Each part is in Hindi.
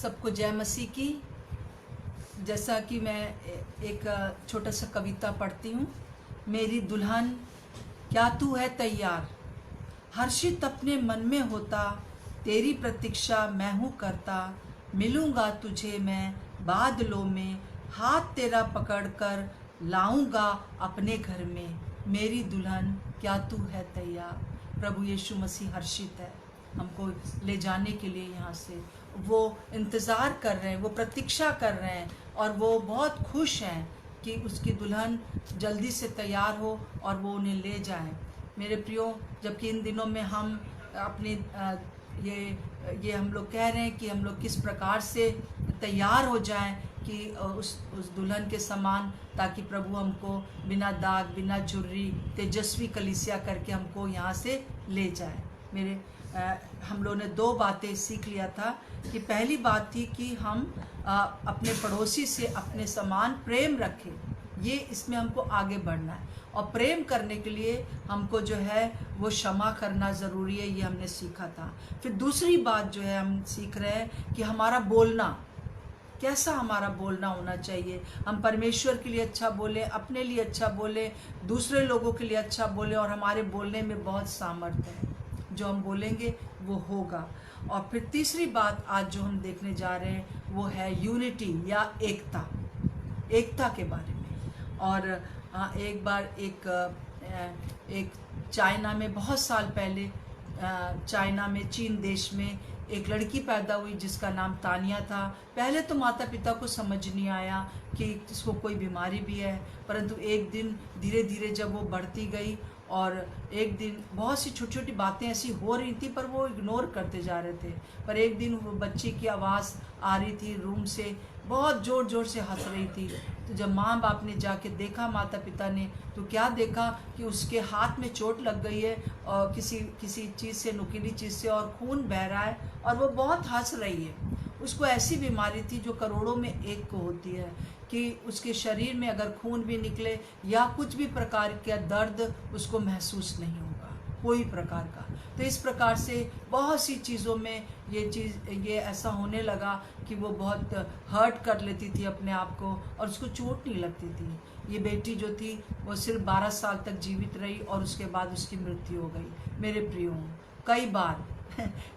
सबको जय मसीह की। जैसा कि मैं एक छोटा सा कविता पढ़ती हूँ। मेरी दुल्हन क्या तू है तैयार, हर्षित अपने मन में होता, तेरी प्रतीक्षा मैं हूँ करता। मिलूँगा तुझे मैं बादलों में, हाथ तेरा पकड़कर लाऊंगा अपने घर में। मेरी दुल्हन क्या तू है तैयार। प्रभु यीशु मसीह हर्षित है हमको ले जाने के लिए यहाँ से। वो इंतज़ार कर रहे हैं, वो प्रतीक्षा कर रहे हैं और वो बहुत खुश हैं कि उसकी दुल्हन जल्दी से तैयार हो और वो उन्हें ले जाए। मेरे प्रियो, जबकि इन दिनों में हम अपनी ये हम लोग कह रहे हैं कि हम लोग किस प्रकार से तैयार हो जाएं कि उस दुल्हन के समान, ताकि प्रभु हमको बिना दाग बिना झुर्री तेजस्वी कलीसिया करके हमको यहाँ से ले जाए। मेरे हम लोगों ने दो बातें सीख लिया था कि पहली बात थी कि हम अपने पड़ोसी से अपने समान प्रेम रखें। ये इसमें हमको आगे बढ़ना है और प्रेम करने के लिए हमको जो है वो क्षमा करना ज़रूरी है, ये हमने सीखा था। फिर दूसरी बात जो है हम सीख रहे हैं कि हमारा बोलना कैसा, हमारा बोलना होना चाहिए। हम परमेश्वर के लिए अच्छा बोलें, अपने लिए अच्छा बोलें, दूसरे लोगों के लिए अच्छा बोलें और हमारे बोलने में बहुत सामर्थ्य है। जो हम बोलेंगे वो होगा। और फिर तीसरी बात आज जो हम देखने जा रहे हैं वो है यूनिटी या एकता के बारे में। और एक बार एक चाइना में बहुत साल पहले चाइना में चीन देश में एक लड़की पैदा हुई जिसका नाम तानिया था। पहले तो माता पिता को समझ नहीं आया कि इसको कोई बीमारी भी है, परंतु एक दिन धीरे धीरे जब वो बढ़ती गई और एक दिन बहुत सी छोटी छोटी बातें ऐसी हो रही थी पर वो इग्नोर करते जा रहे थे। पर एक दिन वो बच्ची की आवाज़ आ रही थी रूम से, बहुत ज़ोर ज़ोर से हंस रही थी। तो जब माँ बाप ने जाके देखा, माता पिता ने, तो क्या देखा कि उसके हाथ में चोट लग गई है और किसी चीज़ से, नुकीली चीज़ से, और खून बह रहा है और वो बहुत हंस रही है। उसको ऐसी बीमारी थी जो करोड़ों में एक को होती है कि उसके शरीर में अगर खून भी निकले या कुछ भी प्रकार का दर्द उसको महसूस नहीं होगा, कोई प्रकार का। तो इस प्रकार से बहुत सी चीज़ों में ये ऐसा होने लगा कि वो बहुत हर्ट कर लेती थी अपने आप को और उसको चोट नहीं लगती थी। ये बेटी जो थी वो सिर्फ 12 साल तक जीवित रही और उसके बाद उसकी मृत्यु हो गई। मेरे प्रियो,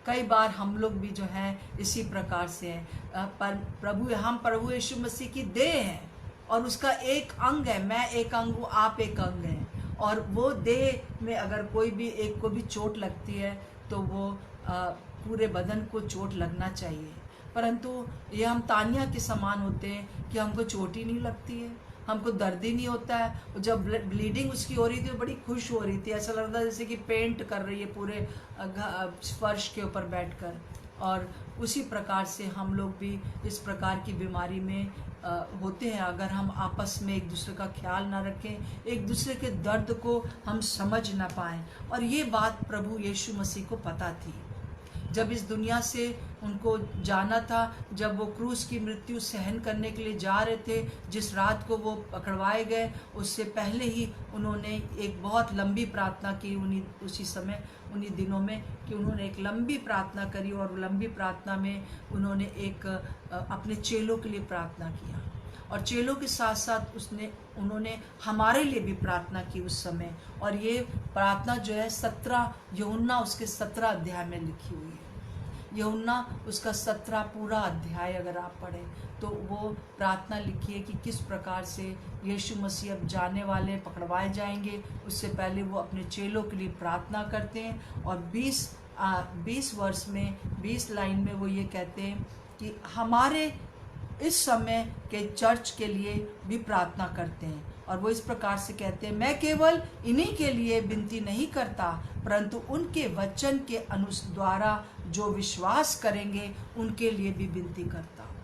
कई बार हम लोग भी जो हैं इसी प्रकार से हैं। पर हम प्रभु यीशु मसीह की देह हैं और उसका एक अंग है। मैं एक अंग हूँ, आप एक अंग हैं। और वो देह में अगर कोई भी एक को भी चोट लगती है तो वो पूरे बदन को चोट लगना चाहिए। परंतु ये हम तानिया के समान होते हैं कि हमको चोट ही नहीं लगती है, हमको दर्द ही नहीं होता है। जब ब्लीडिंग उसकी हो रही थी वो बड़ी खुश हो रही थी, ऐसा लग रहा था जैसे कि पेंट कर रही है पूरे फर्श के ऊपर बैठकर। और उसी प्रकार से हम लोग भी इस प्रकार की बीमारी में होते हैं अगर हम आपस में एक दूसरे का ख्याल ना रखें, एक दूसरे के दर्द को हम समझ ना पाएं। और ये बात प्रभु यीशु मसीह को पता थी जब इस दुनिया से उनको जाना था, जब वो क्रूस की मृत्यु सहन करने के लिए जा रहे थे। जिस रात को वो पकड़वाए गए उससे पहले ही उन्होंने एक बहुत लंबी प्रार्थना की, उन्हीं दिनों में कि उन्होंने एक लंबी प्रार्थना करी और लंबी प्रार्थना में उन्होंने एक अपने चेलों के लिए प्रार्थना किया और चेलों के साथ साथ उन्होंने हमारे लिए भी प्रार्थना की उस समय। और ये प्रार्थना जो है 17 यूहन्ना उसके 17 अध्याय में लिखी हुई है। यूहन्ना उसका 17 पूरा अध्याय अगर आप पढ़ें तो वो प्रार्थना लिखी है कि किस प्रकार से यीशु मसीह अब जाने वाले, पकड़वाए जाएंगे, उससे पहले वो अपने चेलों के लिए प्रार्थना करते हैं। और 20 वर्ष में 20 लाइन में वो ये कहते हैं कि हमारे इस समय के चर्च के लिए भी प्रार्थना करते हैं। और वो इस प्रकार से कहते हैं, मैं केवल इन्हीं के लिए विनती नहीं करता परंतु उनके वचन के द्वारा जो विश्वास करेंगे उनके लिए भी विनती करता हूँ।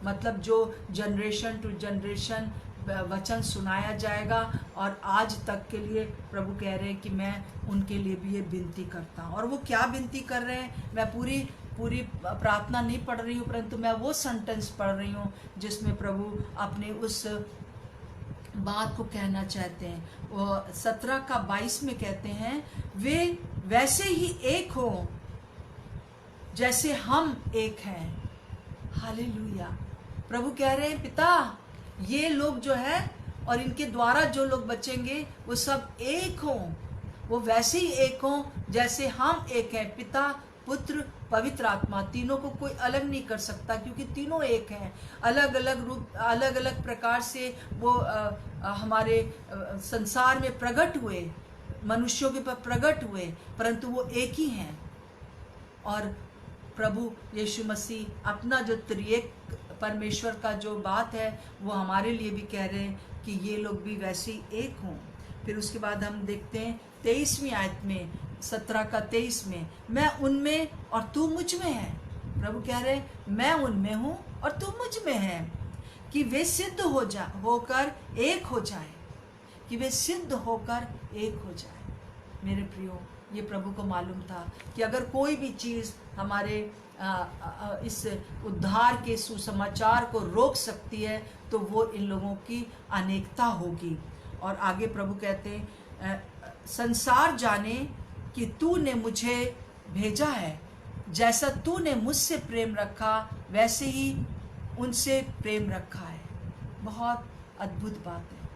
मतलब जो जनरेशन टू जनरेशन वचन सुनाया जाएगा और आज तक के लिए प्रभु कह रहे हैं कि मैं उनके लिए भी ये विनती करता हूँ। और वो क्या विनती कर रहे हैं, मैं पूरी प्रार्थना नहीं पढ़ रही हूँ, परंतु मैं वो सेंटेंस पढ़ रही हूँ जिसमें प्रभु अपने उस बात को कहना चाहते हैं। वो 17 का 22 में कहते हैं, वे वैसे ही एक हों जैसे हम एक हैं। हालेलुया। प्रभु कह रहे हैं पिता, ये लोग जो है और इनके द्वारा जो लोग बचेंगे वो सब एक हों, वो वैसे ही एक हों जैसे हम एक हैं। पिता, पुत्र, पवित्र आत्मा, तीनों को कोई अलग नहीं कर सकता, क्योंकि तीनों एक हैं। अलग अलग रूप, अलग अलग प्रकार से वो हमारे संसार में प्रकट हुए, मनुष्यों के पर प्रकट हुए, परंतु वो एक ही हैं। और प्रभु यीशु मसीह अपना जो त्रिएक परमेश्वर का जो बात है वो हमारे लिए भी कह रहे हैं कि ये लोग भी वैसे ही एक हों। फिर उसके बाद हम देखते हैं 23वीं आयत में, 17 का 23 में, मैं उनमें और तू मुझ में है। प्रभु कह रहे हैं मैं उनमें हूँ और तू मुझ में है, कि वे सिद्ध होकर एक हो जाए, कि वे सिद्ध होकर एक हो जाए। मेरे प्रियो, ये प्रभु को मालूम था कि अगर कोई भी चीज़ हमारे इस उद्धार के सुसमाचार को रोक सकती है तो वो इन लोगों की अनेकता होगी। और आगे प्रभु कहते हैं संसार जाने कि तूने मुझे भेजा है, जैसा तूने मुझसे प्रेम रखा वैसे ही उनसे प्रेम रखा है। बहुत अद्भुत बात है,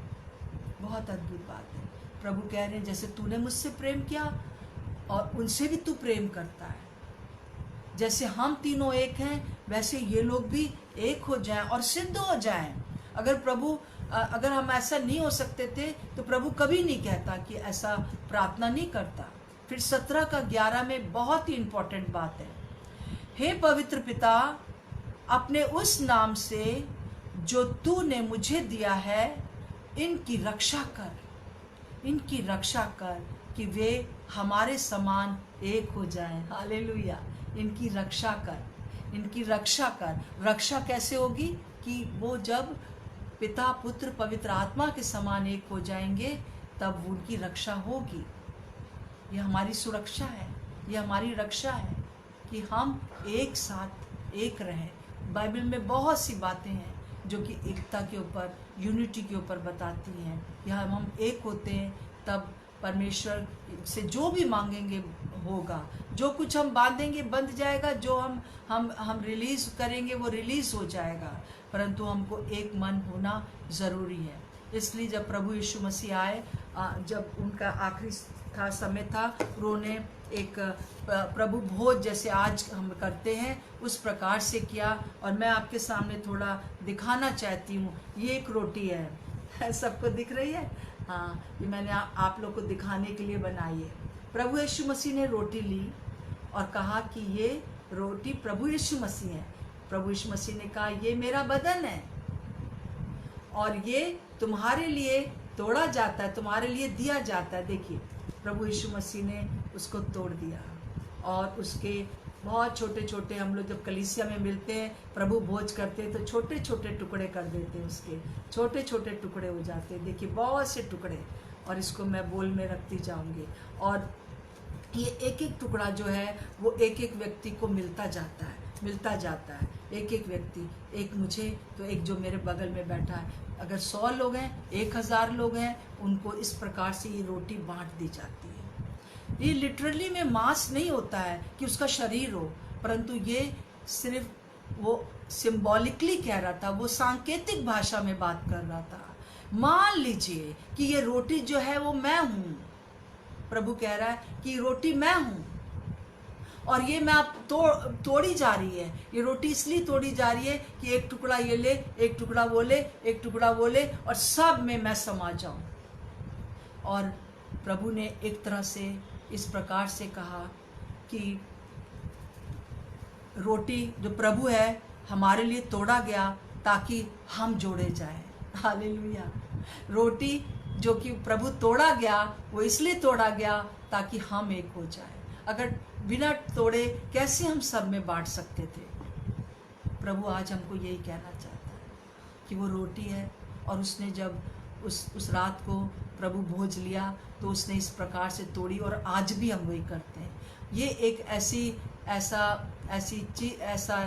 बहुत अद्भुत बात है। प्रभु कह रहे हैं जैसे तूने मुझसे प्रेम किया और उनसे भी तू प्रेम करता है। जैसे हम तीनों एक हैं वैसे ये लोग भी एक हो जाएं और सिद्ध हो जाएं। अगर हम ऐसा नहीं हो सकते थे तो प्रभु कभी नहीं कहता कि ऐसा प्रार्थना नहीं करता। फिर 17 का 11 में बहुत ही इंपॉर्टेंट बात है, हे पवित्र पिता, अपने उस नाम से जो तूने मुझे दिया है इनकी रक्षा कर, इनकी रक्षा कर कि वे हमारे समान एक हो जाएं। हालेलुया। इनकी रक्षा कर, इनकी रक्षा कर। रक्षा कैसे होगी? कि वो जब पिता, पुत्र, पवित्र आत्मा के समान एक हो जाएंगे तब उनकी रक्षा होगी। ये हमारी सुरक्षा है, ये हमारी रक्षा है कि हम एक साथ एक रहें। बाइबल में बहुत सी बातें हैं जो कि एकता के ऊपर, यूनिटी के ऊपर बताती हैं कि हम एक होते हैं तब परमेश्वर से जो भी मांगेंगे होगा। जो कुछ हम बांधेंगे बंध जाएगा, जो हम रिलीज करेंगे वो रिलीज हो जाएगा, परंतु हमको एक मन होना ज़रूरी है। इसलिए जब प्रभु यीशु मसीह आए, जब उनका आखिरी समय था, उन्होंने एक प्रभु भोज जैसे आज हम करते हैं उस प्रकार से किया। और मैं आपके सामने थोड़ा दिखाना चाहती हूँ। ये एक रोटी है, सबको दिख रही है? हाँ, ये मैंने आप लोग को दिखाने के लिए बनाई है। प्रभु यीशु मसीह ने रोटी ली और कहा कि ये रोटी प्रभु यीशु मसीह है। प्रभु यीशु मसीह ने कहा ये मेरा बदन है और ये तुम्हारे लिए तोड़ा जाता है, तुम्हारे लिए दिया जाता है। देखिए, प्रभु यीशु मसीह ने उसको तोड़ दिया और उसके बहुत छोटे छोटे, हम लोग जब कलीसिया में मिलते हैं, प्रभु भोज करते हैं तो छोटे छोटे टुकड़े कर देते हैं, उसके छोटे छोटे टुकड़े हो जाते हैं। देखिए, बहुत से टुकड़े, और इसको मैं बोल में रखती जाऊंगी। और ये एक एक टुकड़ा जो है वो एक एक व्यक्ति को मिलता जाता है, मिलता जाता है। एक एक व्यक्ति, एक मुझे तो एक जो मेरे बगल में बैठा है। अगर 100 लोग हैं, 1000 लोग हैं, उनको इस प्रकार से ये रोटी बांट दी जाती है। ये लिटरली में मांस नहीं होता है कि उसका शरीर हो, परंतु ये सिर्फ वो सिंबॉलिकली कह रहा था, वो सांकेतिक भाषा में बात कर रहा था। मान लीजिए कि ये रोटी जो है वो मैं हूँ। प्रभु कह रहा है कि रोटी मैं हूँ और ये मैं आप तोड़ी जा रही है। ये रोटी इसलिए तोड़ी जा रही है कि एक टुकड़ा ये ले, एक टुकड़ा वो ले, एक टुकड़ा वो ले, और सब में मैं समा जाऊं। और प्रभु ने एक तरह से इस प्रकार से कहा कि रोटी जो प्रभु है हमारे लिए तोड़ा गया ताकि हम जोड़े जाएं। हालेलुया। रोटी जो कि प्रभु तोड़ा गया वो इसलिए तोड़ा गया ताकि हम एक हो जाए। अगर बिना तोड़े कैसे हम सब में बांट सकते थे? प्रभु आज हमको यही कहना चाहता है कि वो रोटी है, और उसने जब उस रात को प्रभु भोज लिया तो उसने इस प्रकार से तोड़ी, और आज भी हम वही करते हैं। ये एक ऐसा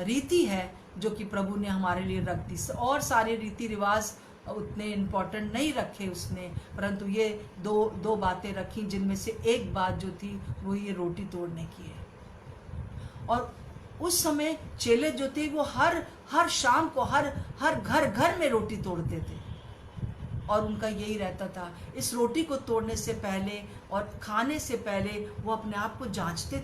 रीति है जो कि प्रभु ने हमारे लिए रख दी। और सारे रीति रिवाज उतने इम्पोर्टेंट नहीं रखे उसने, परंतु ये दो बातें रखी, जिनमें से एक बात जो थी वो ये रोटी तोड़ने की है। और उस समय चेले जो थे वो हर शाम को हर घर घर में रोटी तोड़ते थे, और उनका यही रहता था। इस रोटी को तोड़ने से पहले और खाने से पहले वो अपने आप को जांचते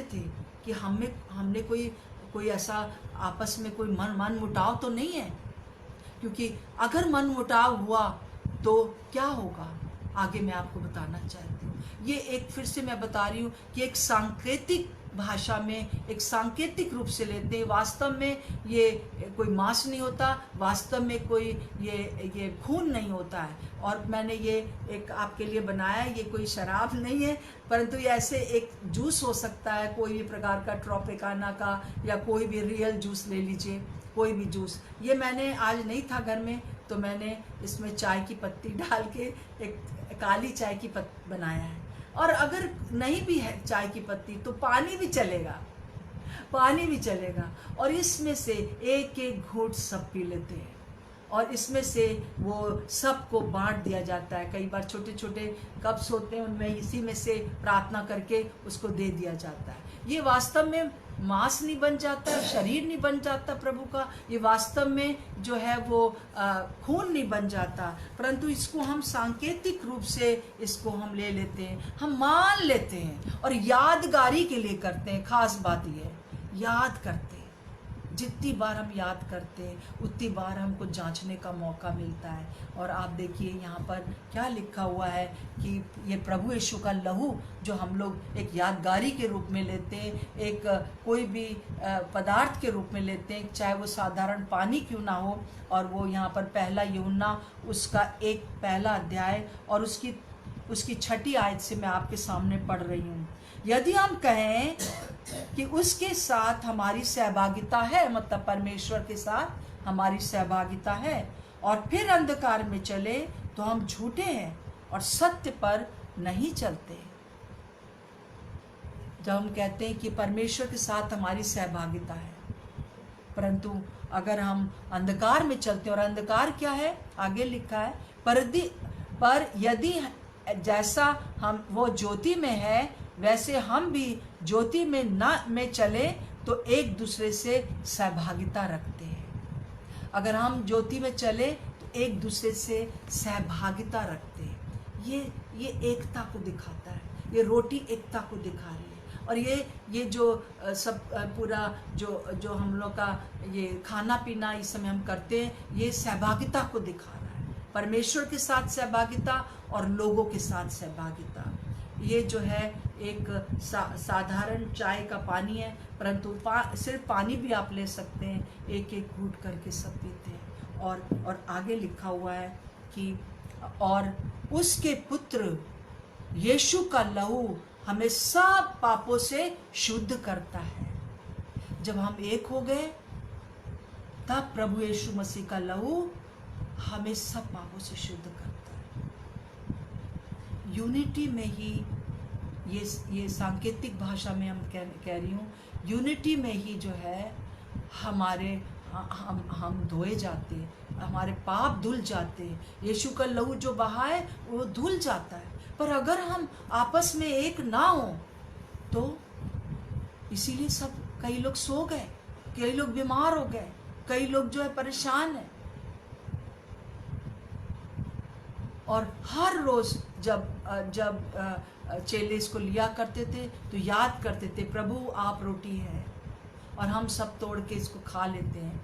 थे कि हमने कोई ऐसा आपस में कोई मन मुटाव तो नहीं है, क्योंकि अगर मन मुटाव हुआ तो क्या होगा, आगे मैं आपको बताना चाहती हूँ। ये एक फिर से मैं बता रही हूँ कि एक सांकेतिक भाषा में, एक सांकेतिक रूप से लेते हैं। वास्तव में ये कोई मांस नहीं होता, वास्तव में कोई ये खून नहीं होता है। और मैंने ये एक आपके लिए बनाया है, ये कोई शराब नहीं है, परंतु ये ऐसे एक जूस हो सकता है, कोई भी प्रकार का ट्रॉपिकाना का, या कोई भी रियल जूस ले लीजिए, कोई भी जूस। ये मैंने आज नहीं था घर में, तो मैंने इसमें चाय की पत्ती डाल के एक काली चाय की पत्ती बनाया है। और अगर नहीं भी है चाय की पत्ती तो पानी भी चलेगा, पानी भी चलेगा। और इसमें से एक एक घूंट सब पी लेते हैं, और इसमें से वो सबको बांट दिया जाता है। कई बार छोटे छोटे कप्स होते हैं, उनमें इसी में से प्रार्थना करके उसको दे दिया जाता है। ये वास्तव में मांस नहीं बन जाता, शरीर नहीं बन जाता प्रभु का, ये वास्तव में जो है वो खून नहीं बन जाता, परंतु इसको हम सांकेतिक रूप से इसको हम ले लेते हैं, हम मान लेते हैं और यादगारी के लिए करते हैं। खास बात ये है, याद करते हैं। जितनी बार हम याद करते हैं उतनी बार हमको जांचने का मौका मिलता है। और आप देखिए यहाँ पर क्या लिखा हुआ है कि ये प्रभु यीशु का लहू जो हम लोग एक यादगारी के रूप में लेते हैं, एक कोई भी पदार्थ के रूप में लेते हैं, चाहे वो साधारण पानी क्यों ना हो। और वो यहाँ पर पहला यूहन्ना उसका एक पहला अध्याय और उसकी 6ठी आयत से मैं आपके सामने पढ़ रही हूँ। यदि हम कहें कि उसके साथ हमारी सहभागिता है, मतलब परमेश्वर के साथ हमारी सहभागिता है, और फिर अंधकार में चले तो हम झूठे हैं और सत्य पर नहीं चलते। जब हम कहते हैं कि परमेश्वर के साथ हमारी सहभागिता है, परंतु अगर हम अंधकार में चलते हैं, और अंधकार क्या है, आगे लिखा है, पर यदि जैसा हम वो ज्योति में है वैसे हम भी ज्योति में चले तो एक दूसरे से सहभागिता रखते हैं। अगर हम ज्योति में चले तो एक दूसरे से सहभागिता रखते हैं। ये एकता को दिखाता है, ये रोटी एकता को दिखा रही है। और ये जो सब पूरा जो हम लोग का ये खाना पीना इस समय हम करते हैं, ये सहभागिता को दिखा रहा है, परमेश्वर के साथ सहभागिता और लोगों के साथ सहभागिता। ये जो है एक साधारण चाय का पानी है, परंतु सिर्फ पानी भी आप ले सकते हैं, एक एक घूंट करके सब पीते हैं। और आगे लिखा हुआ है कि और उसके पुत्र यीशु का लहू हमें सब पापों से शुद्ध करता है। जब हम एक हो गए तब प्रभु यीशु मसीह का लहू हमें सब पापों से शुद्ध करता है। यूनिटी में ही ये सांकेतिक भाषा में हम कह रही हूँ, यूनिटी में ही जो है हम धोए जाते हैं, हमारे पाप धुल जाते हैं। यीशु का लहू जो बहा है वो धुल जाता है। पर अगर हम आपस में एक ना हो तो इसीलिए सब कई लोग सो गए, कई लोग बीमार हो गए, कई लोग जो है परेशान है। और हर रोज जब चेले इसको लिया करते थे तो याद करते थे, प्रभु आप रोटी है और हम सब तोड़ के इसको खा लेते हैं।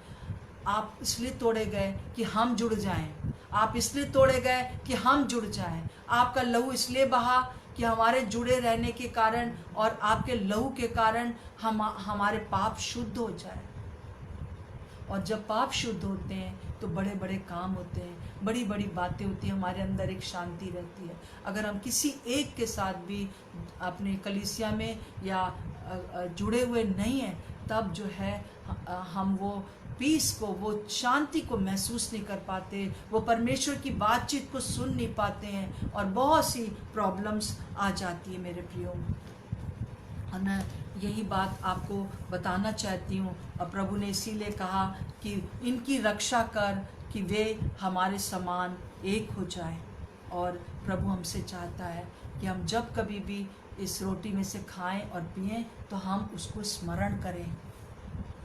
आप इसलिए तोड़े गए कि हम जुड़ जाएं, आप इसलिए तोड़े गए कि हम जुड़ जाएं, आपका लहू इसलिए बहा कि हमारे जुड़े रहने के कारण और आपके लहू के कारण हमारे पाप शुद्ध हो जाए। और जब पाप शुद्ध होते हैं तो बड़े बड़े काम होते हैं, बड़ी बड़ी बातें होती हैं, हमारे अंदर एक शांति रहती है। अगर हम किसी एक के साथ भी अपने कलीसिया में या जुड़े हुए नहीं हैं तब जो है हम वो पीस को, वो शांति को महसूस नहीं कर पाते, वो परमेश्वर की बातचीत को सुन नहीं पाते हैं और बहुत सी प्रॉब्लम्स आ जाती है मेरे प्रियो। और मैं यही बात आपको बताना चाहती हूँ। और प्रभु ने इसीलिए कहा कि इनकी रक्षा कर कि वे हमारे समान एक हो जाए। और प्रभु हमसे चाहता है कि हम जब कभी भी इस रोटी में से खाएं और पिएं तो हम उसको स्मरण करें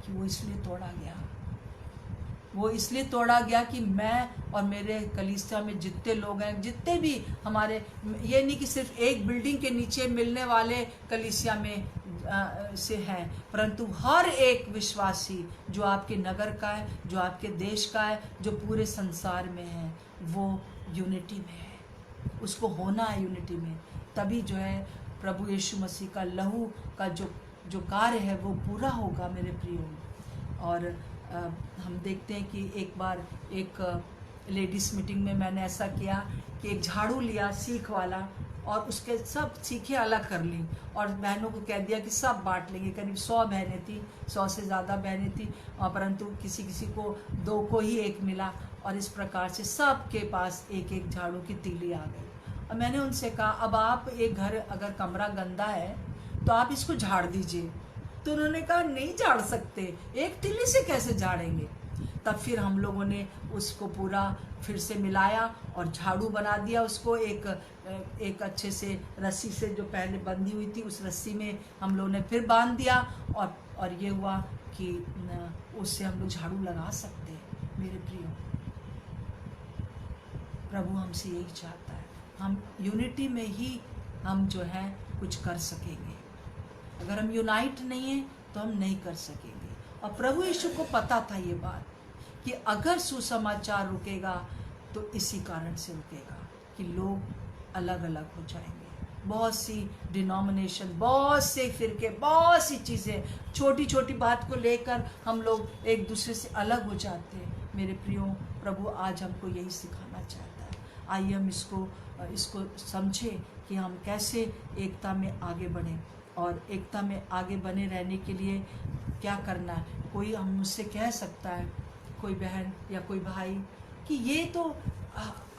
कि वो इसलिए तोड़ा गया। वो इसलिए तोड़ा गया कि मैं और मेरे कलीसिया में जितने लोग हैं, जितने भी हमारे, ये नहीं कि सिर्फ एक बिल्डिंग के नीचे मिलने वाले कलीसिया में से हैं, परंतु हर एक विश्वासी जो आपके नगर का है, जो आपके देश का है, जो पूरे संसार में है, वो यूनिटी में है। उसको होना है यूनिटी में, तभी जो है प्रभु यीशु मसीह का लहू का जो कार्य है वो पूरा होगा मेरे प्रियो। और हम देखते हैं कि एक बार एक लेडीज़ मीटिंग में मैंने ऐसा किया कि एक झाड़ू लिया सीख वाला और उसके सब सीखें अलग कर ली और बहनों को कह दिया कि सब बांट लेंगे। करीब 100 बहनें थी, 100 से ज़्यादा बहनें थी, परंतु किसी किसी को 2 को ही 1 मिला और इस प्रकार से सब के पास एक एक झाड़ू की तीली आ गई। और मैंने उनसे कहा अब आप एक घर अगर कमरा गंदा है तो आप इसको झाड़ दीजिए। तो उन्होंने कहा नहीं झाड़ सकते, एक तीली से कैसे झाड़ेंगे। तब फिर हम लोगों ने उसको पूरा फिर से मिलाया और झाड़ू बना दिया उसको। एक अच्छे से रस्सी से जो पहले बंधी हुई थी उस रस्सी में हम लोगों ने फिर बांध दिया और ये हुआ कि उससे हम लोग झाड़ू लगा सकते हैं। मेरे प्रियो, प्रभु हमसे यही चाहता है, हम यूनिटी में ही हम जो है कुछ कर सकेंगे। अगर हम यूनाइट नहीं हैं तो हम नहीं कर सकेंगे। और प्रभु यीशु को पता था ये बात कि अगर सुसमाचार रुकेगा तो इसी कारण से रुकेगा कि लोग अलग अलग हो जाएंगे। बहुत सी डिनोमिनेशन, बहुत से फिरके, बहुत सी चीज़ें, छोटी छोटी बात को लेकर हम लोग एक दूसरे से अलग हो जाते हैं। मेरे प्रियो, प्रभु आज हमको यही सिखाना चाहता है। आइए हम इसको समझें कि हम कैसे एकता में आगे बढ़ें और एकता में आगे बने रहने के लिए क्या करना है। कोई हम मुझसे कह सकता है, कोई बहन या कोई भाई, कि ये तो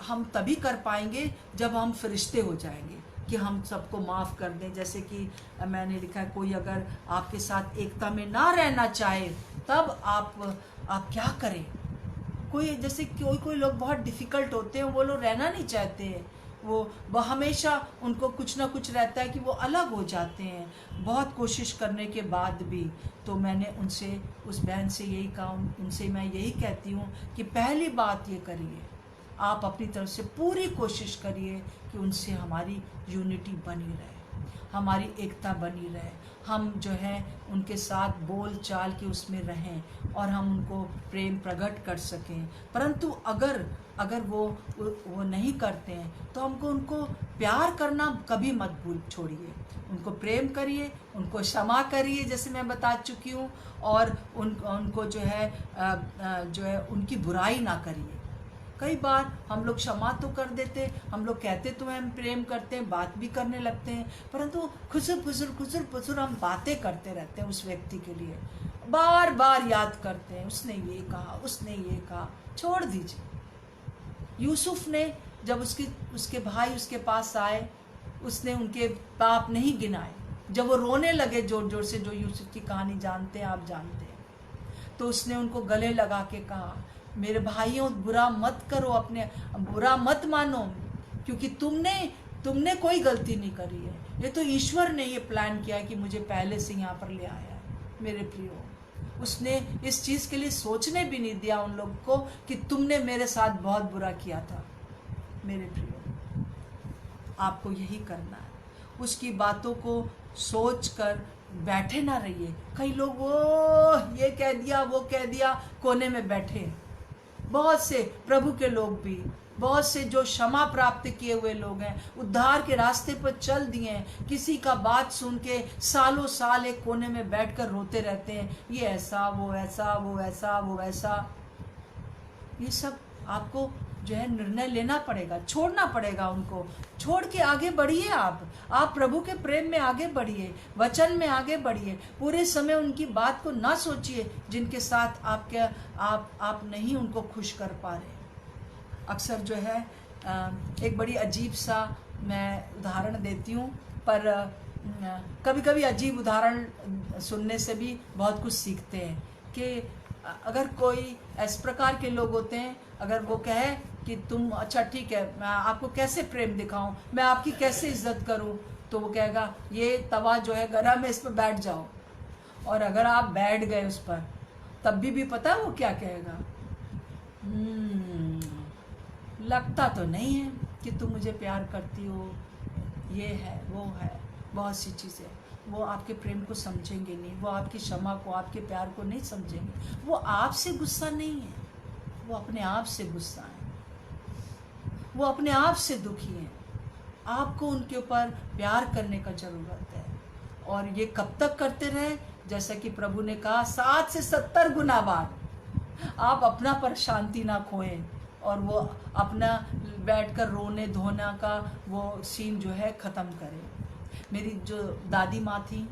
हम तभी कर पाएंगे जब हम फरिश्ते हो जाएंगे, कि हम सबको माफ़ कर दें। जैसे कि मैंने लिखा है, कोई अगर आपके साथ एकता में ना रहना चाहे तब आप क्या करें। कोई जैसे कोई लोग बहुत डिफ़िकल्ट होते हैं, वो लोग रहना नहीं चाहते हैं, वो हमेशा उनको कुछ ना कुछ रहता है कि वो अलग हो जाते हैं बहुत कोशिश करने के बाद भी। तो मैंने उनसे, उस बहन से यही कहा, उनसे मैं यही कहती हूँ कि पहली बात ये करिए, आप अपनी तरफ से पूरी कोशिश करिए कि उनसे हमारी यूनिटी बनी रहे, हमारी एकता बनी रहे, हम जो है उनके साथ बोल चाल के उसमें रहें और हम उनको प्रेम प्रकट कर सकें। परंतु अगर वो नहीं करते हैं तो हमको उनको प्यार करना कभी मत भूल छोड़िए। उनको प्रेम करिए, उनको क्षमा करिए जैसे मैं बता चुकी हूँ, और उनको जो है उनकी बुराई ना करिए। कई बार हम लोग क्षमा तो कर देते, हम लोग कहते तो हम प्रेम करते हैं, बात भी करने लगते हैं, परंतु खुसर हम बातें करते रहते हैं उस व्यक्ति के लिए, बार बार याद करते हैं, उसने ये कहा, उसने ये कहा। छोड़ दीजिए। यूसुफ ने जब उसके भाई उसके पास आए, उसने उनके पाप नहीं गिनाए। जब वो रोने लगे जोर जोर से, जो यूसुफ की कहानी जानते हैं, आप जानते हैं, तो उसने उनको गले लगा के कहा, मेरे भाइयों बुरा मत करो, अपने बुरा मत मानो, क्योंकि तुमने कोई गलती नहीं करी है। ये तो ईश्वर ने ये प्लान किया है कि मुझे पहले से यहाँ पर ले आया है। मेरे प्रियो, उसने इस चीज़ के लिए सोचने भी नहीं दिया उन लोग को कि तुमने मेरे साथ बहुत बुरा किया था। मेरे प्रियो, आपको यही करना है, उसकी बातों को सोच कर बैठे ना रहिए। कई लोग वो ये कह दिया, वो कह दिया, कोने में बैठे। बहुत से प्रभु के लोग भी, बहुत से जो क्षमा प्राप्त किए हुए लोग हैं, उद्धार के रास्ते पर चल दिए हैं, किसी का बात सुन के सालों साल एक कोने में बैठकर रोते रहते हैं, ये ऐसा, वो ऐसा, वो ऐसा, वो वैसा। ये सब आपको जो है निर्णय लेना पड़ेगा, छोड़ना पड़ेगा। उनको छोड़ के आगे बढ़िए। आप प्रभु के प्रेम में आगे बढ़िए, वचन में आगे बढ़िए। पूरे समय उनकी बात को ना सोचिए जिनके साथ आप नहीं उनको खुश कर पा रहे। अक्सर जो है एक बड़ी अजीब सा मैं उदाहरण देती हूँ, पर कभी कभी अजीब उदाहरण सुनने से भी बहुत कुछ सीखते हैं। कि अगर कोई इस प्रकार के लोग होते हैं, अगर वो कहे कि तुम अच्छा ठीक है, मैं आपको कैसे प्रेम दिखाऊं, मैं आपकी कैसे इज्जत करूं, तो वो कहेगा ये तवा जो है गरम है, इस पर बैठ जाओ। और अगर आप बैठ गए उस पर, तब भी पता है वो क्या कहेगा, लगता तो नहीं है कि तुम मुझे प्यार करती हो, ये है वो है, बहुत सी चीज़ें। वो आपके प्रेम को समझेंगे नहीं, वो आपकी क्षमा को, आपके प्यार को नहीं समझेंगे। वो आपसे गुस्सा नहीं है, वो अपने आप से गुस्सा है, वो अपने आप से दुखी हैं। आपको उनके ऊपर प्यार करने का ज़रूरत है। और ये कब तक करते रहे, जैसा कि प्रभु ने कहा 60 से 70 गुना बार आप अपना पर शांति ना खोएं और वो अपना बैठकर रोने धोना का वो सीन जो है ख़त्म करें। मेरी जो दादी माँ थी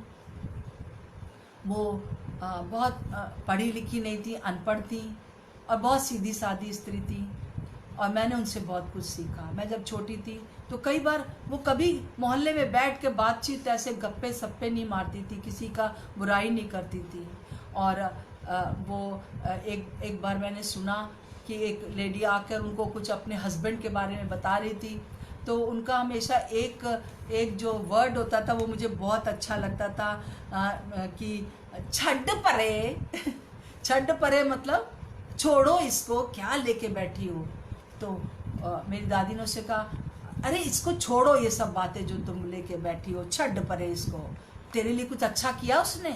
वो बहुत पढ़ी लिखी नहीं थी, अनपढ़ थी और बहुत सीधी सादी स्त्री थी, और मैंने उनसे बहुत कुछ सीखा। मैं जब छोटी थी तो कई बार वो कभी मोहल्ले में बैठ के बातचीत ऐसे गप्पे सप्पे नहीं मारती थी, किसी का बुराई नहीं करती थी। और वो एक बार मैंने सुना कि एक लेडी आकर उनको कुछ अपने हस्बैंड के बारे में बता रही थी, तो उनका हमेशा एक जो वर्ड होता था वो मुझे बहुत अच्छा लगता था कि छड्ड परे छड्ड परे मतलब छोड़ो इसको, क्या लेके बैठी हो। तो मेरी दादी ने उससे कहा, अरे इसको छोड़ो, ये सब बातें जो तुम लेके बैठी हो, छड्ड परे इसको, तेरे लिए कुछ अच्छा किया उसने।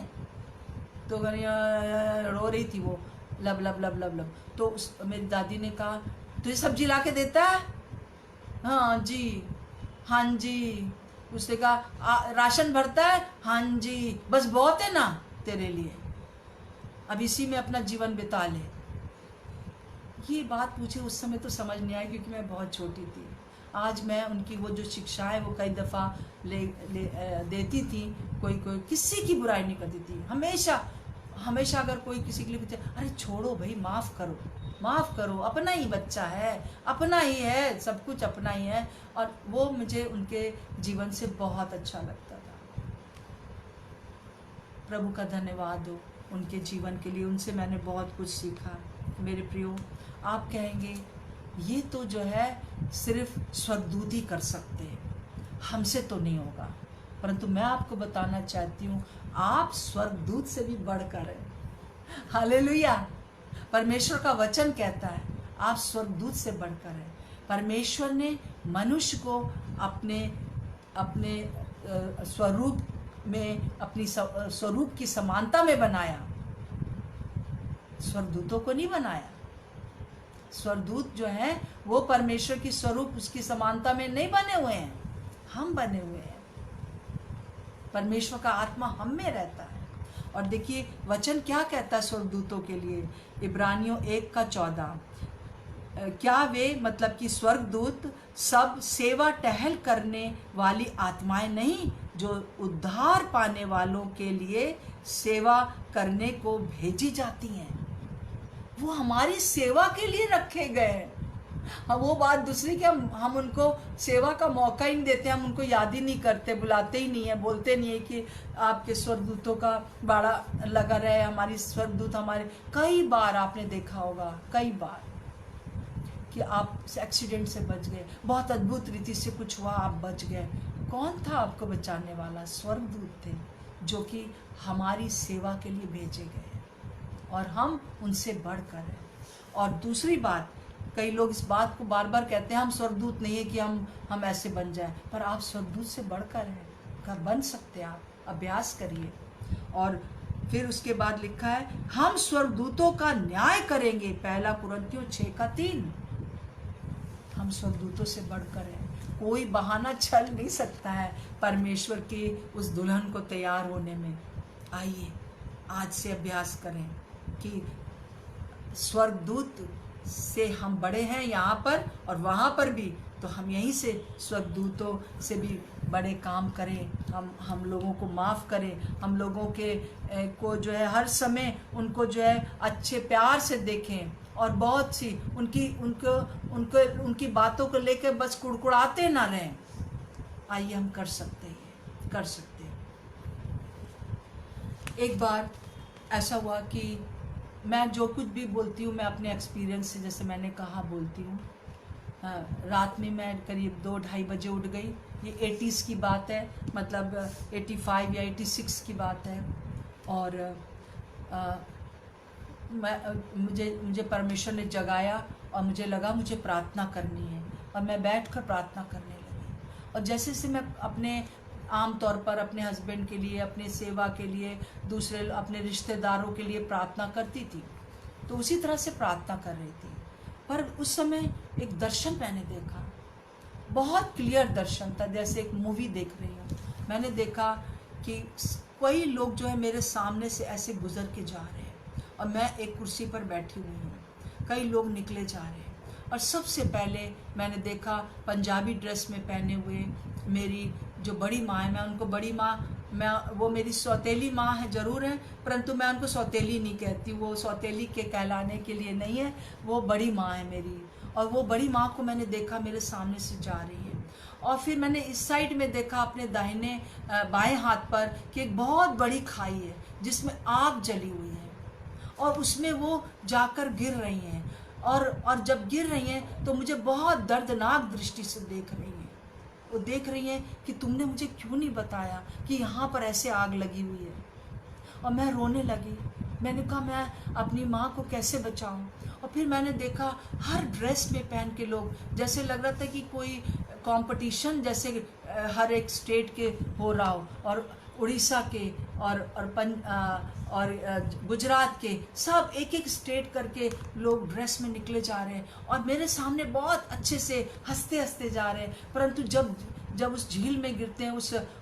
तो रो रही थी वो, लब लब लब लब लब। तो मेरी दादी ने कहा, तुझे सब्जी ला के देता है? हाँ जी, हाँ जी। उसने कहा राशन भरता है? हाँ जी। बस बहुत है ना तेरे लिए, अब इसी में अपना जीवन बिता ले। ये बात मुझे उस समय तो समझ नहीं आई क्योंकि मैं बहुत छोटी थी। आज मैं उनकी वो जो शिक्षाएं वो कई दफ़ा देती थी, कोई किसी की बुराई नहीं करती थी। हमेशा अगर कोई किसी के लिए पूछे, अरे छोड़ो भाई, माफ़ करो, अपना ही बच्चा है, अपना ही है, सब कुछ अपना ही है। और वो मुझे उनके जीवन से बहुत अच्छा लगता था। प्रभु का धन्यवाद हो उनके जीवन के लिए, उनसे मैंने बहुत कुछ सीखा। मेरे प्रियो, आप कहेंगे ये तो जो है सिर्फ स्वर्गदूत ही कर सकते हैं, हमसे तो नहीं होगा। परंतु मैं आपको बताना चाहती हूँ, आप स्वर्गदूत से भी बढ़कर हैं। हालेलुया। परमेश्वर का वचन कहता है आप स्वर्गदूत से बढ़कर हैं। परमेश्वर ने मनुष्य को अपने स्वरूप में, अपनी स्वरूप की समानता में बनाया, स्वर्गदूतों को नहीं बनाया। स्वर्गदूत जो हैं वो परमेश्वर की स्वरूप, उसकी समानता में नहीं बने हुए हैं, हम बने हुए हैं। परमेश्वर का आत्मा हम में रहता है। और देखिए वचन क्या कहता है स्वर्गदूतों के लिए, इब्रानियों 1:14, क्या वे मतलब कि स्वर्गदूत सब सेवा टहल करने वाली आत्माएं नहीं जो उद्धार पाने वालों के लिए सेवा करने को भेजी जाती हैं। वो हमारी सेवा के लिए रखे गए हैं। हाँ, वो बात दूसरी कि हम उनको सेवा का मौका ही नहीं देते, हम उनको याद ही नहीं करते, बुलाते ही नहीं है, बोलते नहीं है कि आपके स्वर्गदूतों का बाड़ा लगा रहे, हमारी स्वर्गदूत हमारे। कई बार आपने देखा होगा, कई बार कि आप एक्सीडेंट से बच गए, बहुत अद्भुत रीति से कुछ हुआ, आप बच गए। कौन था आपको बचाने वाला? स्वर्गदूत थे, जो कि हमारी सेवा के लिए भेजे गए और हम उनसे बढ़कर हैं। और दूसरी बात, कई लोग इस बात को बार बार कहते हैं हम स्वर्गदूत नहीं है कि हम ऐसे बन जाएं, पर आप स्वर्गदूत से बढ़कर हैं, बन सकते हैं। आप अभ्यास करिए। और फिर उसके बाद लिखा है हम स्वर्गदूतों का न्याय करेंगे, 1 कुरिन्थियों 6:3। हम स्वर्गदूतों से बढ़कर हैं। कोई बहाना चल नहीं सकता है परमेश्वर के उस दुल्हन को तैयार होने में। आइए आज से अभ्यास करें कि स्वर्गदूत से हम बड़े हैं यहाँ पर और वहाँ पर भी, तो हम यहीं से स्वर्गदूतों से भी बड़े काम करें। हम लोगों को माफ़ करें, हम लोगों को जो है हर समय उनको जो है अच्छे प्यार से देखें, और बहुत सी उनकी बातों को लेकर बस कुड़कुड़ाते ना रहें। आइए हम कर सकते हैं। एक बार ऐसा हुआ कि मैं जो कुछ भी बोलती हूँ मैं अपने एक्सपीरियंस से, जैसे मैंने कहा, बोलती हूँ। रात में मैं करीब 2-2:30 बजे उठ गई। ये 80s की बात है, मतलब 85 या 86 की बात है। और अ, मुझे मुझे परमेश्वर ने जगाया और मुझे लगा मुझे प्रार्थना करनी है, और मैं बैठकर प्रार्थना करने लगी। और जैसे से मैं अपने आम तौर पर अपने हस्बैंड के लिए, अपने सेवा के लिए, दूसरे अपने रिश्तेदारों के लिए प्रार्थना करती थी, तो उसी तरह से प्रार्थना कर रही थी। पर उस समय एक दर्शन मैंने देखा, बहुत क्लियर दर्शन था, जैसे एक मूवी देख रही हूँ। मैंने देखा कि कई लोग जो है मेरे सामने से ऐसे गुजर के जा रहे हैं, और मैं एक कुर्सी पर बैठी हुई हूँ। कई लोग निकले जा रहे हैं, और सबसे पहले मैंने देखा पंजाबी ड्रेस में पहने हुए मेरी जो बड़ी माँ है, मैं उनको बड़ी माँ, मैं वो मेरी सौतेली माँ है ज़रूर है, परंतु मैं उनको सौतेली नहीं कहती, वो सौतेली के कहलाने के लिए नहीं है, वो बड़ी माँ है मेरी। और वो बड़ी माँ को मैंने देखा मेरे सामने से जा रही है। और फिर मैंने इस साइड में देखा अपने दाहिने बाएं हाथ पर कि एक बहुत बड़ी खाई है जिसमें आग जली हुई है, और उसमें वो जाकर गिर रही हैं। और जब गिर रही हैं तो मुझे बहुत दर्दनाक दृष्टि से देख रही हैं। वो देख रही हैं कि तुमने मुझे क्यों नहीं बताया कि यहाँ पर ऐसे आग लगी हुई है। और मैं रोने लगी। मैंने कहा मैं अपनी माँ को कैसे बचाऊं। और फिर मैंने देखा हर ड्रेस में पहन के लोग, जैसे लग रहा था कि कोई कंपटीशन जैसे हर एक स्टेट के हो रहा हो, और उड़ीसा के और गुजरात के, सब एक एक स्टेट करके लोग ड्रेस में निकले जा रहे हैं, और मेरे सामने बहुत अच्छे से हंसते हंसते जा रहे हैं। परंतु जब उस झील में गिरते हैं,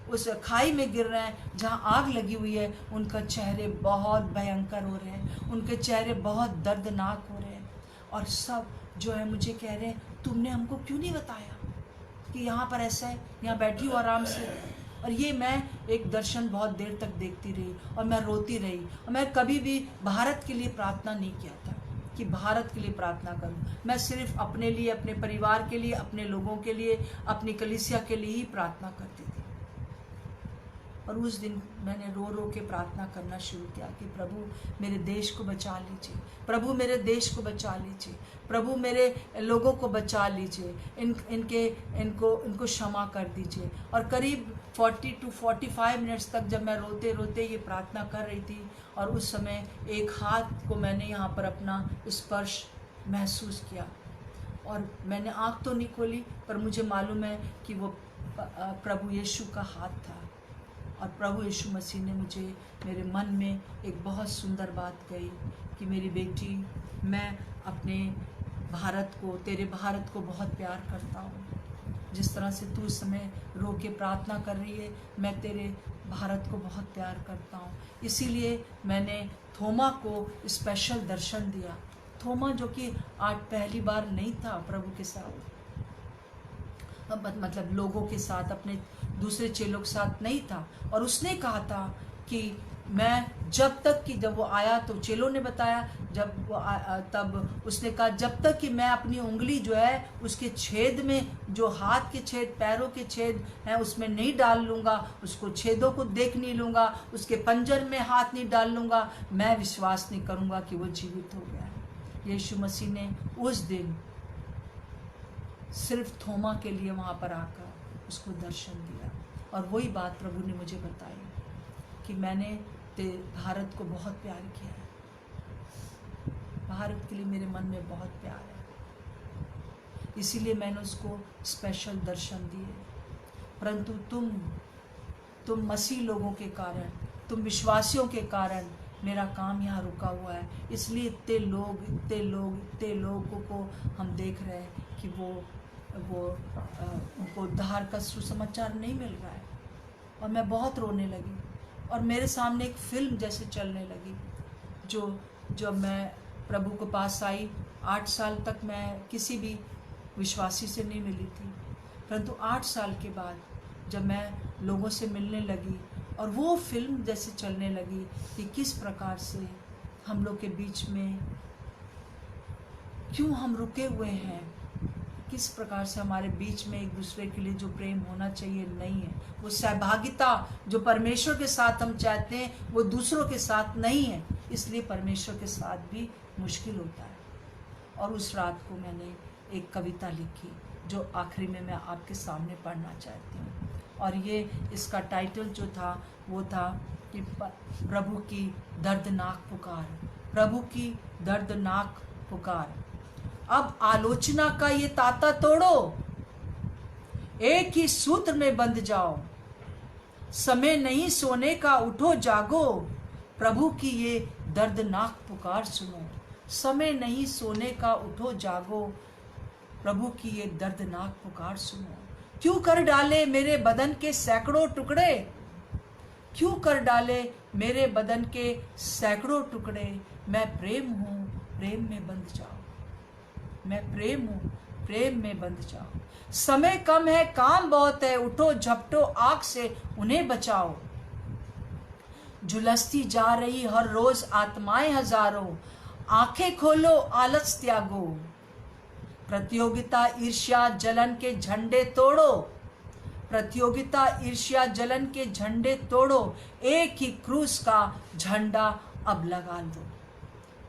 उस खाई में गिर रहे हैं जहाँ आग लगी हुई है, उनका चेहरे बहुत भयंकर हो रहे हैं, उनके चेहरे बहुत दर्दनाक हो रहे हैं। और सब जो है मुझे कह रहे हैं तुमने हमको क्यों नहीं बताया कि यहाँ पर ऐसा है, यहाँ बैठी हो आराम से। और ये मैं एक दर्शन बहुत देर तक देखती रही, और मैं रोती रही। और मैं कभी भी भारत के लिए प्रार्थना नहीं किया था कि भारत के लिए प्रार्थना करूं। मैं सिर्फ अपने लिए, अपने परिवार के लिए, अपने लोगों के लिए, अपनी कलीसिया के लिए ही प्रार्थना करती थी। और उस दिन मैंने रो रो के प्रार्थना करना शुरू किया कि प्रभु मेरे देश को बचा लीजिए, प्रभु मेरे देश को बचा लीजिए, प्रभु मेरे लोगों को बचा लीजिए, इनको क्षमा कर दीजिए। और करीब 40 to 45 मिनट्स तक जब मैं रोते रोते ये प्रार्थना कर रही थी, और उस समय एक हाथ को मैंने यहाँ पर अपना स्पर्श महसूस किया, और मैंने आँख तो नहीं खोली, पर मुझे मालूम है कि वो प्रभु यीशु का हाथ था। और प्रभु यीशु मसीह ने मुझे, मेरे मन में एक बहुत सुंदर बात कही कि मेरी बेटी, मैं अपने भारत को, तेरे भारत को बहुत प्यार करता हूँ। जिस तरह से तू इस समय रो के प्रार्थना कर रही है, मैं तेरे भारत को बहुत प्यार करता हूँ। इसीलिए मैंने थोमा को स्पेशल दर्शन दिया। थोमा जो कि आज पहली बार नहीं था प्रभु के साथ, मतलब लोगों के साथ, अपने दूसरे चेलों के साथ नहीं था। और उसने कहा था कि मैं जब तक कि, जब वो आया तो चेलों ने बताया, जब वो तब उसने कहा जब तक कि मैं अपनी उंगली जो है उसके छेद में, जो हाथ के छेद, पैरों के छेद हैं, उसमें नहीं डाल लूँगा, उसको छेदों को देख नहीं लूँगा, उसके पंजर में हाथ नहीं डाल लूँगा, मैं विश्वास नहीं करूँगा कि वो जीवित हो गया है। यीशु मसीह ने उस दिन सिर्फ थोमा के लिए वहाँ पर आकर उसको दर्शन दिया। और वही बात प्रभु ने मुझे बताई कि मैंने भारत को बहुत प्यार किया है, भारत के लिए मेरे मन में बहुत प्यार है, इसीलिए मैंने उसको स्पेशल दर्शन दिए। परंतु तुम मसीह लोगों के कारण, तुम विश्वासियों के कारण मेरा काम यहाँ रुका हुआ है। इसलिए इतने लोगों को हम देख रहे हैं कि वो उनको उद्धार का सुसमाचार नहीं मिल रहा है। और मैं बहुत रोने लगी, और मेरे सामने एक फिल्म जैसे चलने लगी। जब मैं प्रभु के पास आई, 8 साल तक मैं किसी भी विश्वासी से नहीं मिली थी, परंतु 8 साल के बाद जब मैं लोगों से मिलने लगी, और वो फिल्म जैसे चलने लगी कि किस प्रकार से हम लोग के बीच में क्यों हम रुके हुए हैं, किस प्रकार से हमारे बीच में एक दूसरे के लिए जो प्रेम होना चाहिए नहीं है, वो सहभागिता जो परमेश्वर के साथ हम चाहते हैं वो दूसरों के साथ नहीं है, इसलिए परमेश्वर के साथ भी मुश्किल होता है। और उस रात को मैंने एक कविता लिखी जो आखिरी में मैं आपके सामने पढ़ना चाहती हूँ। और ये इसका टाइटल जो था वो था कि प्रभु की दर्दनाक पुकार, प्रभु की दर्दनाक पुकार। अब आलोचना का ये तांता तोड़ो, एक ही सूत्र में बंध जाओ, समय नहीं सोने का, उठो जागो, प्रभु की ये दर्दनाक पुकार सुनो। समय नहीं सोने का, उठो जागो, प्रभु की ये दर्दनाक पुकार सुनो। क्यों कर डाले मेरे बदन के सैकड़ों टुकड़े, क्यों कर डाले मेरे बदन के सैकड़ों टुकड़े, मैं प्रेम हूँ प्रेम में बंध जाओ, मैं प्रेम हूँ प्रेम में बंध जाओ। समय कम है काम बहुत है, उठो झपटो आग से उन्हें बचाओ। झुलसती जा रही हर रोज आत्माएं हजारों, आंखें खोलो आलस त्यागो। प्रतियोगिता ईर्ष्या जलन के झंडे तोड़ो, प्रतियोगिता ईर्ष्या जलन के झंडे तोड़ो, एक ही क्रूस का झंडा अब लगा लो,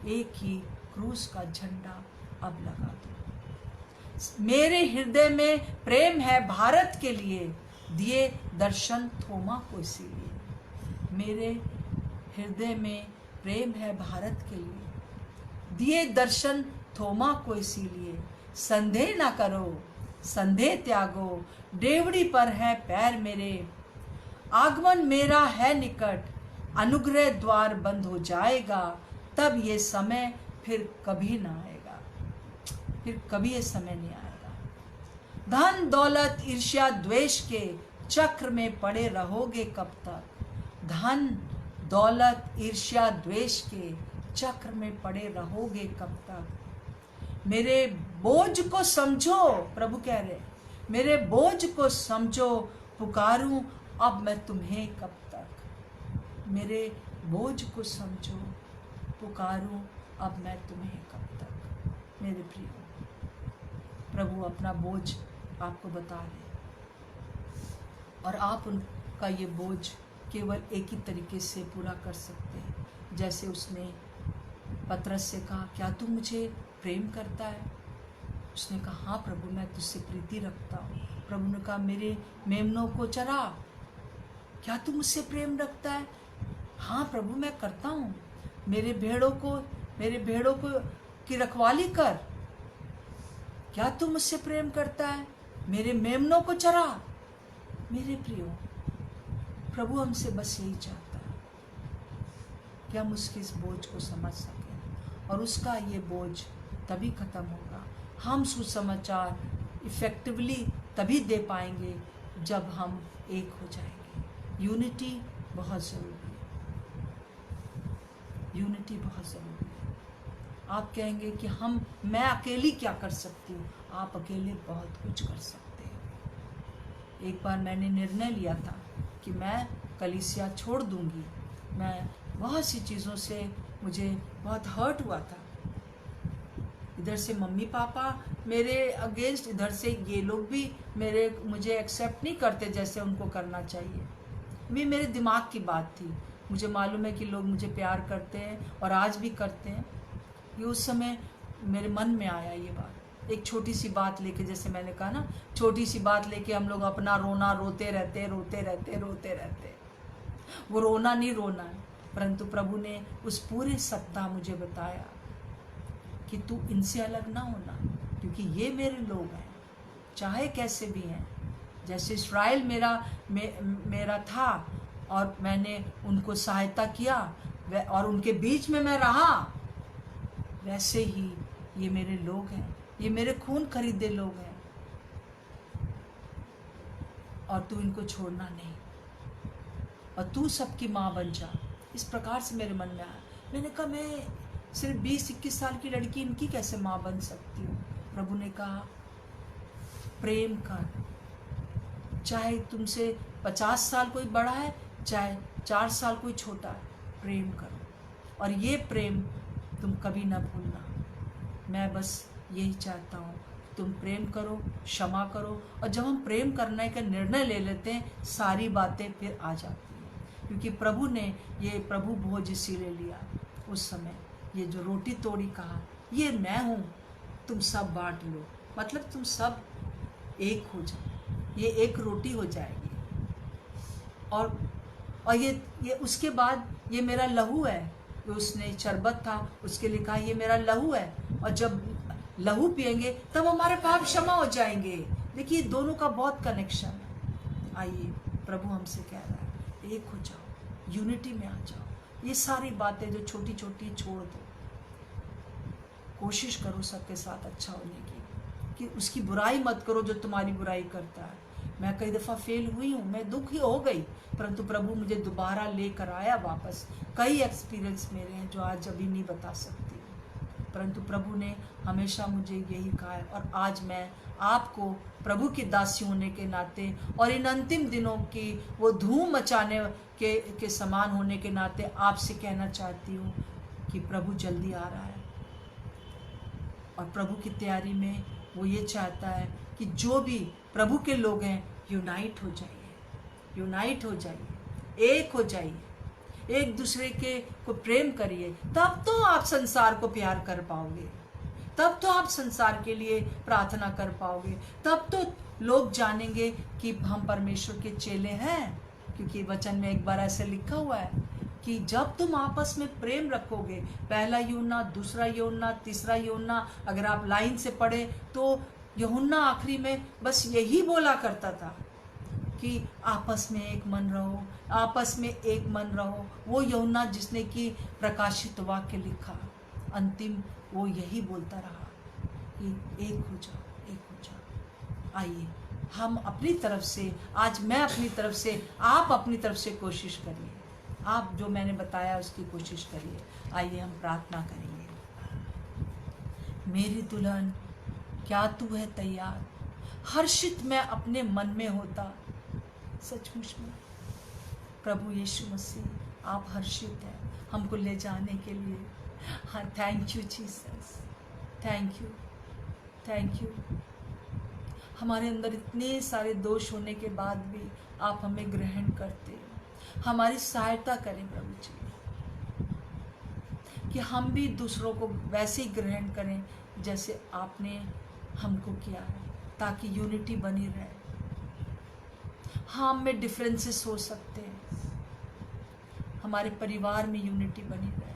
एक ही क्रूस का झंडा अब लगा दो। मेरे हृदय में प्रेम है भारत के लिए, दिए दर्शन थोमा को इसीलिए। मेरे हृदय में प्रेम है भारत के लिए, दिए दर्शन थोमा को इसीलिए। संदेह ना करो संदेह त्यागो, डेवड़ी पर है पैर मेरे, आगमन मेरा है निकट, अनुग्रह द्वार बंद हो जाएगा, तब ये समय फिर कभी ना आएगा, फिर कभी ये समय नहीं आएगा। धन दौलत ईर्ष्या द्वेष के चक्र में पड़े रहोगे कब तक, धन दौलत ईर्ष्या द्वेष के चक्र में पड़े रहोगे कब तक। मेरे बोझ को समझो, प्रभु कह रहे, मेरे बोझ को समझो, पुकारूं अब मैं तुम्हें कब तक। मेरे बोझ को समझो, पुकारूं अब मैं तुम्हें कब तक। मेरे प्रिय, प्रभु अपना बोझ आपको बता रहे और आप उनका ये बोझ केवल एक ही तरीके से पूरा कर सकते हैं, जैसे उसने पतरस से कहा, क्या तू मुझे प्रेम करता है? उसने कहा, हाँ प्रभु, मैं तुझसे प्रीति रखता हूँ। प्रभु ने कहा, मेरे मेमनों को चरा। क्या तू मुझसे प्रेम रखता है? हाँ प्रभु, मैं करता हूँ। मेरे भेड़ों को की रखवाली कर। क्या तू मुझसे प्रेम करता है? मेरे मेमनों को चरा। मेरे प्रियो, प्रभु हमसे बस यही चाहता है कि हम उसके इस बोझ को समझ सकें, और उसका ये बोझ तभी खत्म होगा, हम सुसमाचार इफेक्टिवली तभी दे पाएंगे जब हम एक हो जाएंगे। यूनिटी बहुत ज़रूरी है, यूनिटी बहुत ज़रूरी है। आप कहेंगे कि मैं अकेली क्या कर सकती हूँ? आप अकेले बहुत कुछ कर सकते हैं। एक बार मैंने निर्णय लिया था कि मैं कलीसिया छोड़ दूंगी। मैं बहुत सी चीज़ों से मुझे बहुत हर्ट हुआ था। इधर से मम्मी पापा मेरे अगेंस्ट, इधर से ये लोग भी मुझे एक्सेप्ट नहीं करते जैसे उनको करना चाहिए। ये मेरे दिमाग की बात थी। मुझे मालूम है कि लोग मुझे प्यार करते हैं और आज भी करते हैं। ये उस समय मेरे मन में आया ये बात, एक छोटी सी बात लेके, जैसे मैंने कहा ना, छोटी सी बात लेके हम लोग अपना रोना रोते रहते। वो रोना नहीं रोना है, परंतु प्रभु ने उस पूरे सप्ताह मुझे बताया कि तू इनसे अलग ना होना, क्योंकि ये मेरे लोग हैं, चाहे कैसे भी हैं। जैसे इस्राएल मेरा था और मैंने उनको सहायता किया और उनके बीच में मैं रहा, वैसे ही ये मेरे लोग हैं, ये मेरे खून खरीदे लोग हैं, और तू इनको छोड़ना नहीं, और तू सबकी माँ बन जा। इस प्रकार से मेरे मन में आया। मैंने कहा, मैं सिर्फ 20-21 साल की लड़की इनकी कैसे माँ बन सकती हूँ? प्रभु ने कहा, प्रेम कर, चाहे तुमसे 50 साल कोई बड़ा है, चाहे 4 साल कोई छोटा है, प्रेम करो, और ये प्रेम तुम कभी ना भूलना। मैं बस यही चाहता हूँ, तुम प्रेम करो, क्षमा करो, और जब हम प्रेम करने का निर्णय ले लेते हैं, सारी बातें फिर आ जाती हैं। क्योंकि प्रभु ने ये प्रभु भोज इसीलिए लिया उस समय, ये जो रोटी तोड़ी, कहा, ये मैं हूँ, तुम सब बांट लो, मतलब तुम सब एक हो जाओ, ये एक रोटी हो जाएगी। और ये उसके बाद ये मेरा लहू है। उसने शरबत था, उसके लिखा है ये मेरा लहू है, और जब लहू पिएंगे तब हमारे पाप क्षमा हो जाएंगे। देखिए दोनों का बहुत कनेक्शन है। आइए, प्रभु हमसे कह रहा है एक हो जाओ, यूनिटी में आ जाओ। ये सारी बातें जो छोटी छोटी छोड़ दो, कोशिश करो सबके साथ अच्छा होने की, कि उसकी बुराई मत करो जो तुम्हारी बुराई करता है। मैं कई दफ़ा फेल हुई हूँ, मैं दुखी हो गई, परंतु प्रभु मुझे दोबारा लेकर आया वापस। कई एक्सपीरियंस मेरे हैं जो आज अभी नहीं बता सकती, परंतु प्रभु ने हमेशा मुझे यही कहा है। और आज मैं आपको प्रभु की दासी होने के नाते और इन अंतिम दिनों की वो धूम मचाने के समान होने के नाते आपसे कहना चाहती हूँ कि प्रभु जल्दी आ रहा है, और प्रभु की तैयारी में वो ये चाहता है कि जो भी प्रभु के लोग हैं यूनाइट हो जाइए, यूनाइट हो जाइए, एक हो जाइए, एक दूसरे के को प्रेम करिए। तब तो आप संसार को प्यार कर पाओगे, तब तो आप संसार के लिए प्रार्थना कर पाओगे, तब तो लोग जानेंगे कि हम परमेश्वर के चेले हैं। क्योंकि वचन में एक बार ऐसे लिखा हुआ है कि जब तुम आपस में प्रेम रखोगे, पहला यूहन्ना, दूसरा यूहन्ना, तीसरा यूहन्ना, अगर आप लाइन से पढ़े तो यूहन्ना आखिरी में बस यही बोला करता था कि आपस में एक मन रहो, आपस में एक मन रहो। वो यूहन्ना जिसने कि प्रकाशित वाक्य लिखा, अंतिम वो यही बोलता रहा कि एक हो जाओ, एक हो जाओ। आइए हम अपनी तरफ से, आज मैं अपनी तरफ से, आप अपनी तरफ से कोशिश करिए, आप जो मैंने बताया उसकी कोशिश करिए। आइए हम प्रार्थना करेंगे। मेरी दुल्हन क्या तू है तैयार? हर्षित मैं अपने मन में होता, सचमुच में प्रभु यीशु मसीह आप हर्षित हैं हमको ले जाने के लिए। हाँ, thank you Jesus, thank you, thank you. हमारे अंदर इतने सारे दोष होने के बाद भी आप हमें ग्रहण करते हैं। हमारी सहायता करें प्रभु जी, कि हम भी दूसरों को वैसे ही ग्रहण करें जैसे आपने हमको किया है, ताकि यूनिटी बनी रहे। हाँ, हम में डिफरेंसेस हो सकते हैं, हमारे परिवार में यूनिटी बनी रहे,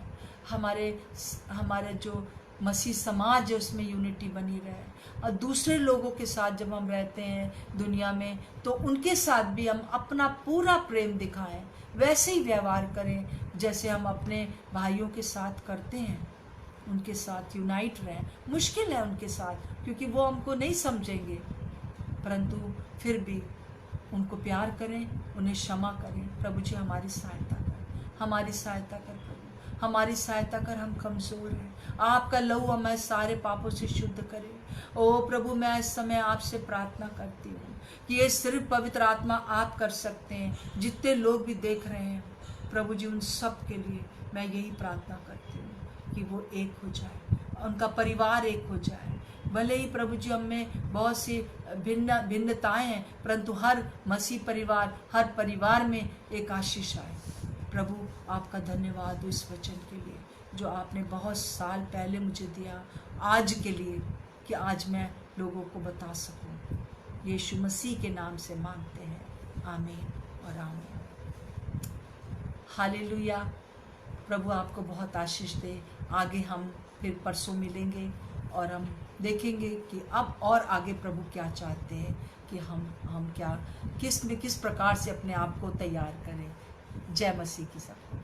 हमारे जो मसीह समाज है उसमें यूनिटी बनी रहे, और दूसरे लोगों के साथ जब हम रहते हैं दुनिया में तो उनके साथ भी हम अपना पूरा प्रेम दिखाएं, वैसे ही व्यवहार करें जैसे हम अपने भाइयों के साथ करते हैं। उनके साथ यूनाइट रहें। मुश्किल है उनके साथ क्योंकि वो हमको नहीं समझेंगे, परंतु फिर भी उनको प्यार करें, उन्हें क्षमा करें। प्रभु जी हमारी सहायता कर, हमारी सहायता कर प्रभु, हमारी सहायता कर, हम कमज़ोर हैं। आपका लहू हमें सारे पापों से शुद्ध करे। ओ प्रभु, मैं इस समय आपसे प्रार्थना करती हूँ कि ये सिर्फ पवित्र आत्मा आप कर सकते हैं। जितने लोग भी देख रहे हैं प्रभु जी, उन सब के लिए मैं यही प्रार्थना करती हूँ कि वो एक हो जाए, उनका परिवार एक हो जाए। भले ही प्रभु जी हम में बहुत सी भिन्नताएं हैं, परंतु हर मसीह परिवार, हर परिवार में एक आशीष आए। प्रभु आपका धन्यवाद इस वचन के लिए जो आपने बहुत साल पहले मुझे दिया, आज के लिए, कि आज मैं लोगों को बता सकूं। यीशु मसीह के नाम से मांगते हैं, आमीन और आमीन। हालेलुया। प्रभु आपको बहुत आशीष दे। आगे हम फिर परसों मिलेंगे और हम देखेंगे कि अब और आगे प्रभु क्या चाहते हैं कि हम क्या किस प्रकार से अपने आप को तैयार करें। जय मसीह की सबको।